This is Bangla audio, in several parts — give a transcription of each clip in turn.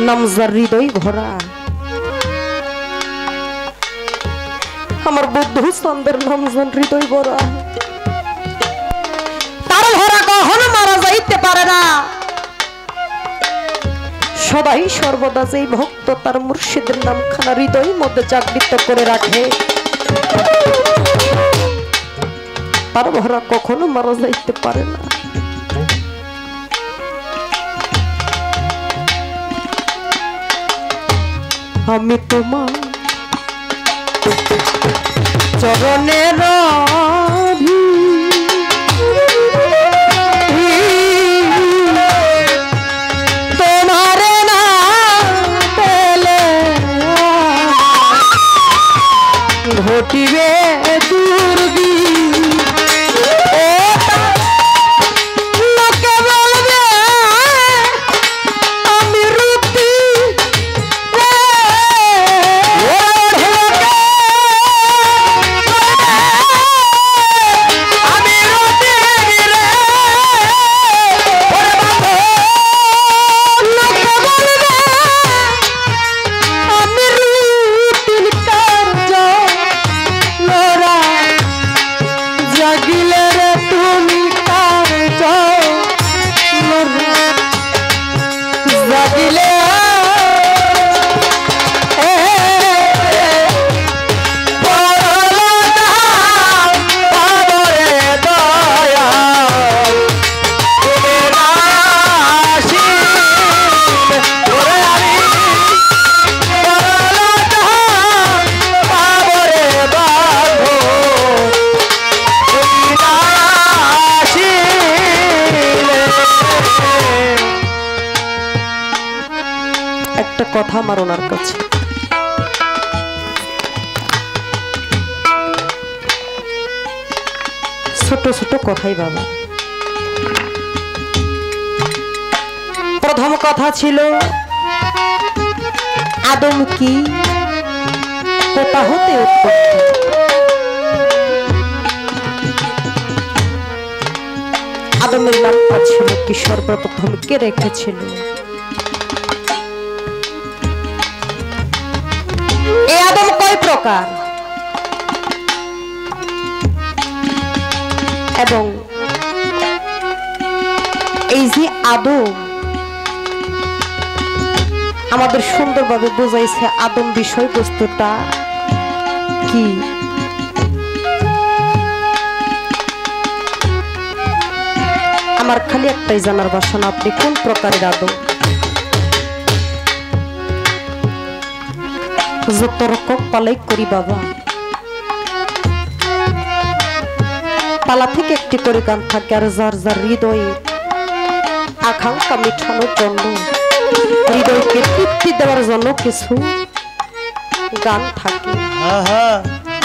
নামজার হৃদয় ভরা আমার বন্ধু চন্দ্রের নামজার হৃদয় ভরা তার ভরা কখনো মারা যাইতে পারে না। সদাই সর্বদা যেই ভক্ত তার মুর্শিদের নামখানা হৃদয়ের মধ্যে জাগৃত করে রাখে তার ভরা কখনো মারা যাইতে পারে না। আমি তোমার চরণের তোমার না পেলে ঘটিবে দুর্বি কথা আমার ওনার কাছে ছোট ছোট কথাই বাবা। প্রথম কথা ছিল আদম কি কোথা হতে উৎপত্তি। আদমের নামটা ছিল কি সর্বপ্রথম কে রেখেছিল। এই আদম কয় প্রকার এবং এই যে আদম আমাদের সুন্দরভাবে বোঝাইছে আদম বিষয়বস্তুটা কি। আমার খালি একটাই জানার বাসনা আপনি কোন প্রকারের আদম। যত রকম পালাই করি বাবা পালা থেকে একটি করে গান থাকে আর যার যার হৃদয়ে আকাঙ্ক্ষা মিঠানোর জন্য হৃদয়কে তৃপ্তি দেওয়ার জন্য কিছু গান থাকে।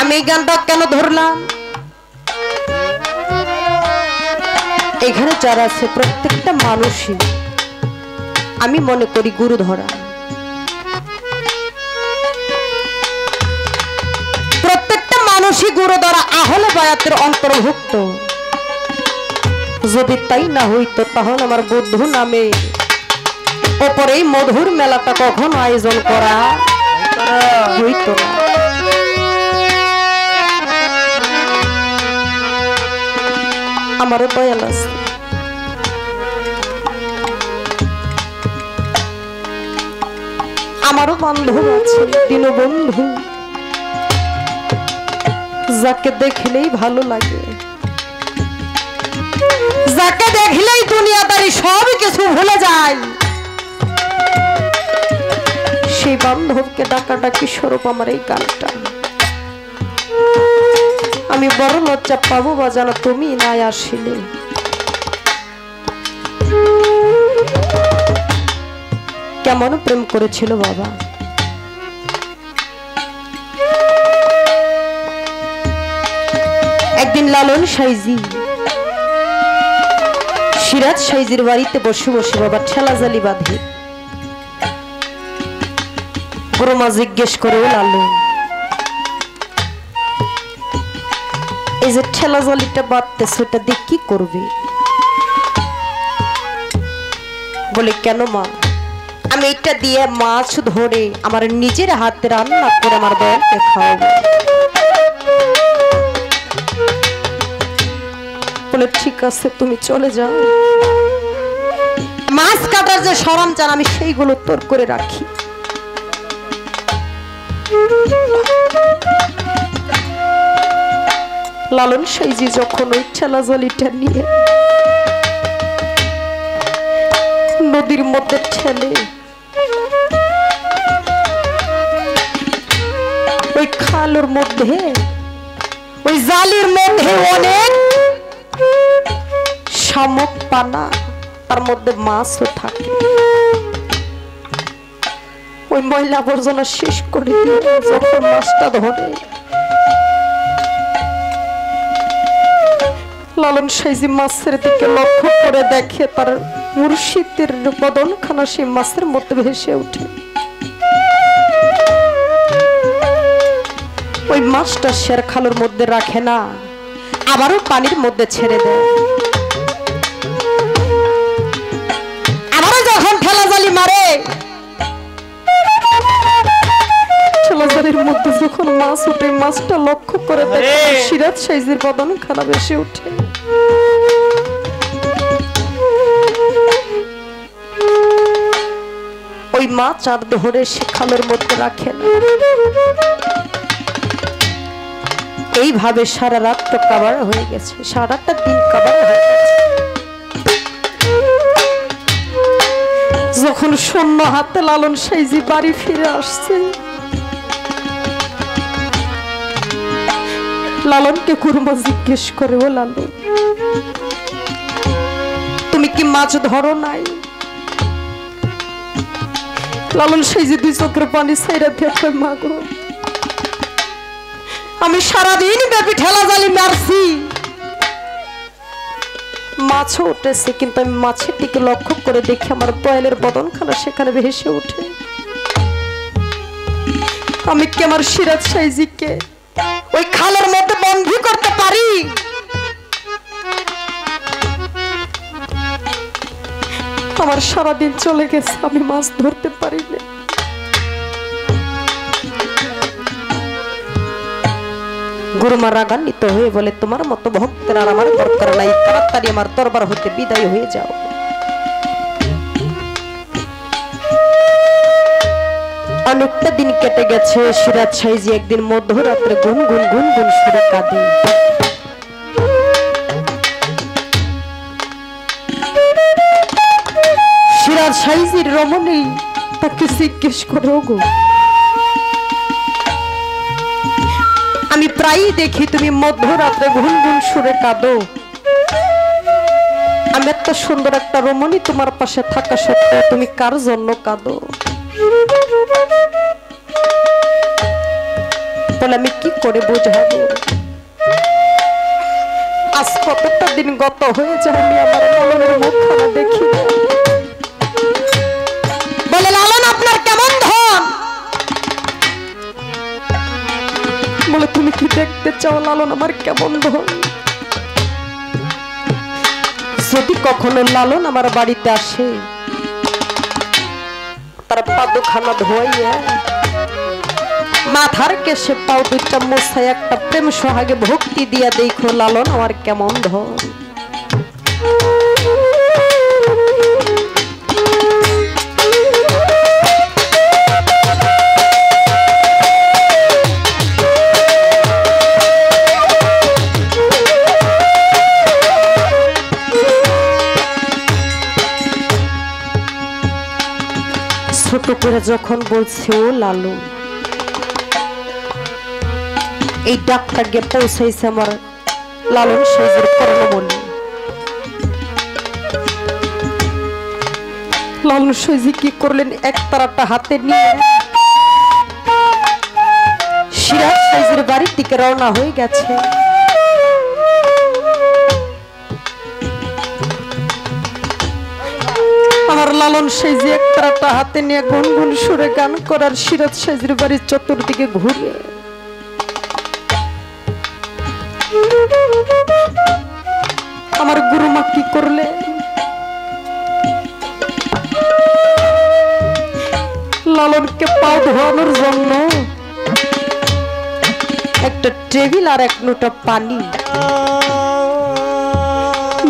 আমি এই গানটা কেন ধরলাম এখানে যারা আছে প্রত্যেকটা মানুষই আমি মনে করি গুরু ধরা। মানুষই গুরু দ্বারা আহলে বায়াতের অন্তর্ভুক্ত। যদি তাই না হইতো তাহলে আমার বন্ধু নামে ওপরে মধুর মেলাটা কখনো আয়োজন করা হইতো না। আমারও দয়াল আছে আমারও বান্ধব আছে দীনবন্ধু যাকে দেখলেই ভালো লাগে যাকে দেখলেই দুনিয়াদারি সব কিছু ভুলে যায় সেই বান্ধবকে ডাকাডাকি স্বরূপ আমার এই গানটা। আমি বড় লজ্জা পাবো বাজানো তুমি নাই আসিলে। কেমন প্রেম করেছিল বাবা। একদিন লালন সাইজি সিরাজ সাইজির বাড়িতে বসে বসে বাবা ঠেলা জালি বাঁধে। গুরুমা জিজ্ঞেস করে লালন এই যে ঠেলা জালিটা বাঁধতেছে ওটা দিয়ে কি করবে? বলে কেন মা আমি এটা দিয়ে মাছ ধরে আমার নিজের হাতে রান্না করে আমার দলকে খাওয়াবো। বলে ঠিক আছে তুমি চলে যাও, মাছ কাটার যে সরঞ্জাম আমি সেইগুলো তোর করে রাখি। লালন সাইজি যখন ওই ঠেলা জলিটা নিয়ে নদীর মধ্যে ঠেলে ওই খালের মধ্যে ওই জালির মধ্যে অনেক শামুক পানা, তার মধ্যে মাছও থাকে। ওই ময়লা আবর্জনা শেষ করে দিয়ে যখন মাছটা ধরে লালন সাইজি মাছের দিকে লক্ষ্য করে দেখে তার মুর্শিদের বদনখানা সেই মাছের মধ্যে ভেসে ওঠে। ওই মাছটা শের খালের মধ্যে রাখে না, আবারও পানির মধ্যে ছেড়ে দেয়। আবারও যখন ঠেলা জালি মারে, ঠেলা জালির মধ্যে যখন মাছ ওঠে, মাছটা লক্ষ্য করে দেখে সিরাজ সাইজির বদনখানা ভেসে ওঠে। ওই মাছ আর ধরে সে খালের মধ্যে রাখে না। এইভাবে সারা রাত তো কাবার হয়ে গেছে, সারাটা দিন কাবার হয়ে গেছে। যখন শূন্য হাতে লালন সাইজি বাড়ি ফিরে আসছে, লালনকে কুরমা জিজ্ঞেস করে, ও লালন তুমি কি মাছ ধরো নাই? লালন সাইজি দুই চোখের পানি ছাইরা দেখে, মা গো আমি সারাদিন ব্যাপী ঠেলা জালি মারছি, মাছও উঠেছে, কিন্তু আমি মাছের দিকে লক্ষ্য করে দেখি আমার দয়ালের বদনখানা সেখানে ভেসে ওঠে। আমি কি আমার সিরাজ সাইজিকে ওই খালের মধ্যে বন্দী করতে পারি? আমার সারাদিন চলে গেছে, আমি মাছ ধরতে পারি না। গুরুমা রাগান্বিত হয়ে বলে, তোমার মতো ভক্তের আর আমার দরকার নাই, তাড়াতাড়ি আমার দরবার হতে বিদায় হয়ে যাও। অনেকটা দিন কেটে গেছে। সিরাজ সাইজি একদিন মধ্যরাত্রে গুনগুন গুনগুন সুরে কাঁদে। সিরাজ সাইজির রমণী তাকে জিজ্ঞেস করে, ওগো আমি প্রায়ই দেখি তুমি মধ্যরাত্রে গুনগুন সুরে কাঁদো, আমি এত সুন্দর একটা রমণী তোমার পাশে থাকা সত্ত্বেও তুমি কার জন্য কাঁদো? বলে আমি কি করে বোঝাবো, আজ কতটা দিন গত হয়ে যায় আমি আমার লালনের মুখখানা দেখি। বলে লালন আপনার কেমন ধন? বলে তুমি কি দেখতে চাও লালন আমার কেমন ধন? যদি কখনো লালন আমার বাড়িতে আসে, তার পাদখানা ধোয়াইয়া মাথার কেশে পাও দুইটা মোছায় একটা প্রেম সোহাগে ভক্তি দিয়া দেখো লালন আমার কেমন ধন। ছোট করে যখন বলছে, ও লালু, এই ডাকটা গিয়ে পৌঁছাইছে আমার লালন সাইজির কর্ণমণি। লালন সাইজি কি করলেন, এক তারাটা হাতে নিয়ে সিরাজ সাইজির বাড়ির দিকে রওনা হয়ে গেছে। আমার লালন সাইজি এক তারাটা হাতে নিয়ে গুনগুন সুরে গান করার সিরাজ সাইজির বাড়ির চতুর্দিকে ঘুরে আমার গুরুমা কি করলে, লালনকে পাও ধোয়ানোর জন্য একটা টেবিল আর এক লোটা পানি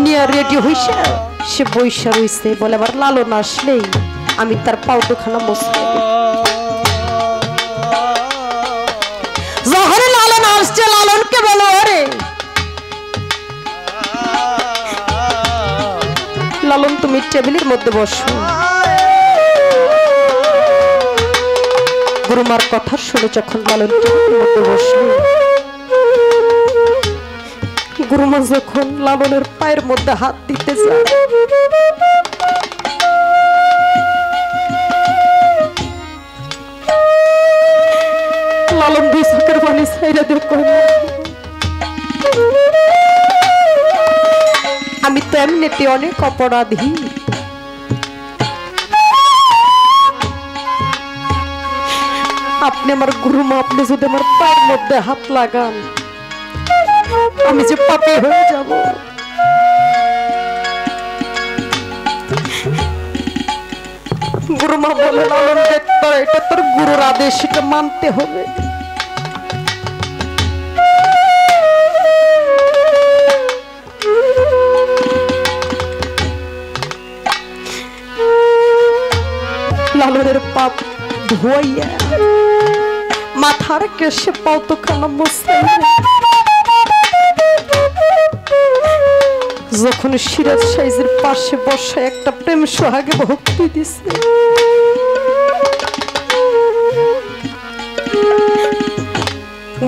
নিয়ে রেডি হইছে সে বইসা রইছে বলে আবার লালন আসলেই আমি তার পাও দুখানা মুছতে দেব। যখন লালন আসছে লালনকে বলো আরে লালন তুমি টেবিলের মধ্যে বসো। গুরুমার কথা শুনে যখন লালন টেবিলের মধ্যে বসলো গুরুমা যখন লালনের পায়ের মধ্যে হাত দিতে যায় লালন দুই চোখের পানি ছাইরা দিয়ে কই আমি তো এমনিতে অনেক অপরাধী, আপনি আমার গুরুমা, আপনি যদি আমার পায়ের মধ্যে হাত লাগান আমি যে পাপী হয়ে যাব। গুরুমা বলে লালন দেখতো এটা তোর গুরুর আদেশ, এটা মানতে হবে। লালনের পাপ ধোয়াইয়া মাথার কেশে পাও তো খানা মুছাইয়া যখন সিরাজ সাইজের পাশে বসে একটা প্রেম সোহাগে ভক্তি দিছে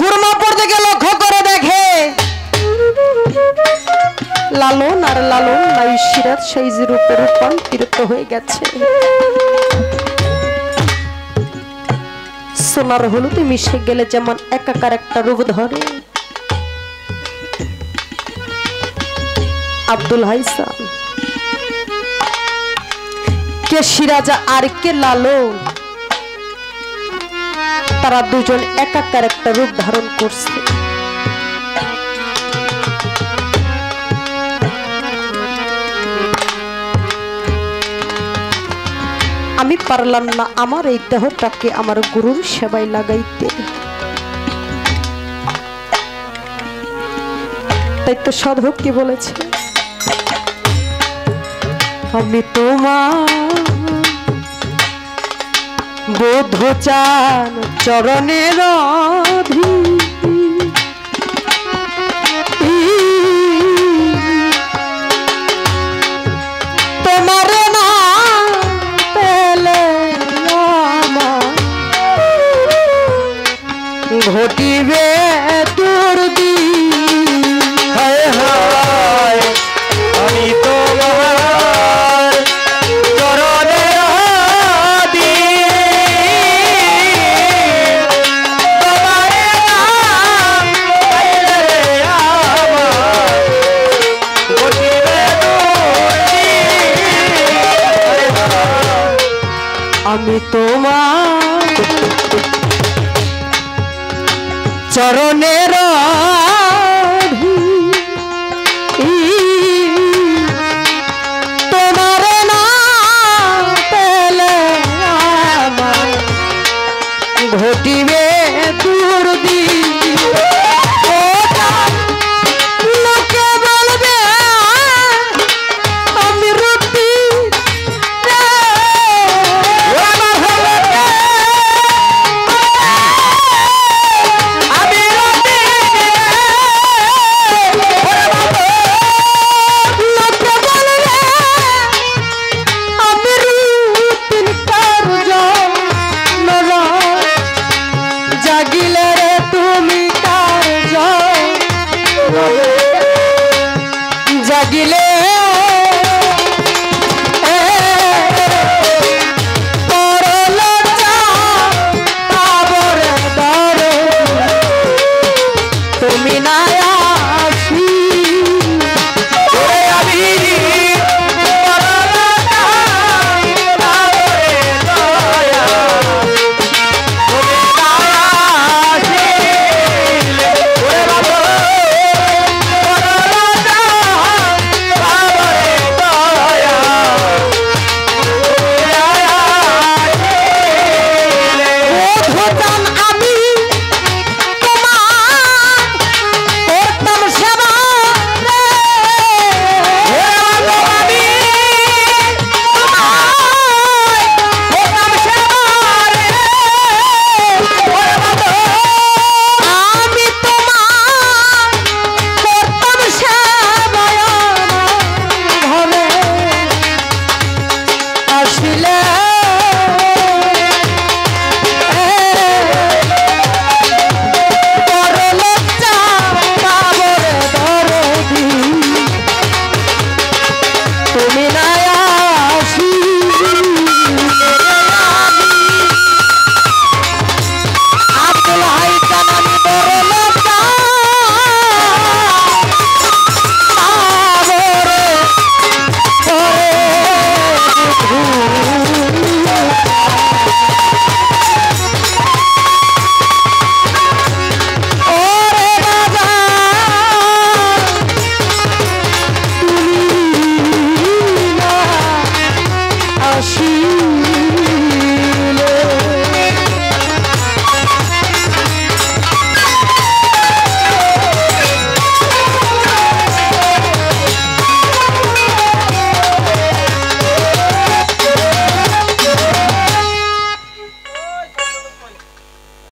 গুরুমা পড়তে গেল লক্ষ্য করে দেখে লালন আর লালন নাই সিরাজ সাইজের উপর রূপান্তরিত হয়ে গেছে। সোনার হলুদে মিশে গেলে যেমন একাকার একটা রূপ ধরে আব্দুল হাইসান কে সিরাজা আর কে লালন তারা দুজন একাকার একটা রূপ ধারণ করছে। আমি পারলাম না আমার এই দেহটাকে আমার গুরুর সেবায় লাগাইতে, তাই তো সাধক কি বলেছে আমি তোমার বোধ চান চরণের তোমার না পেলে ঘটিবে দুর্দি। আমি তোমার চরণের আমি তোমার চরণের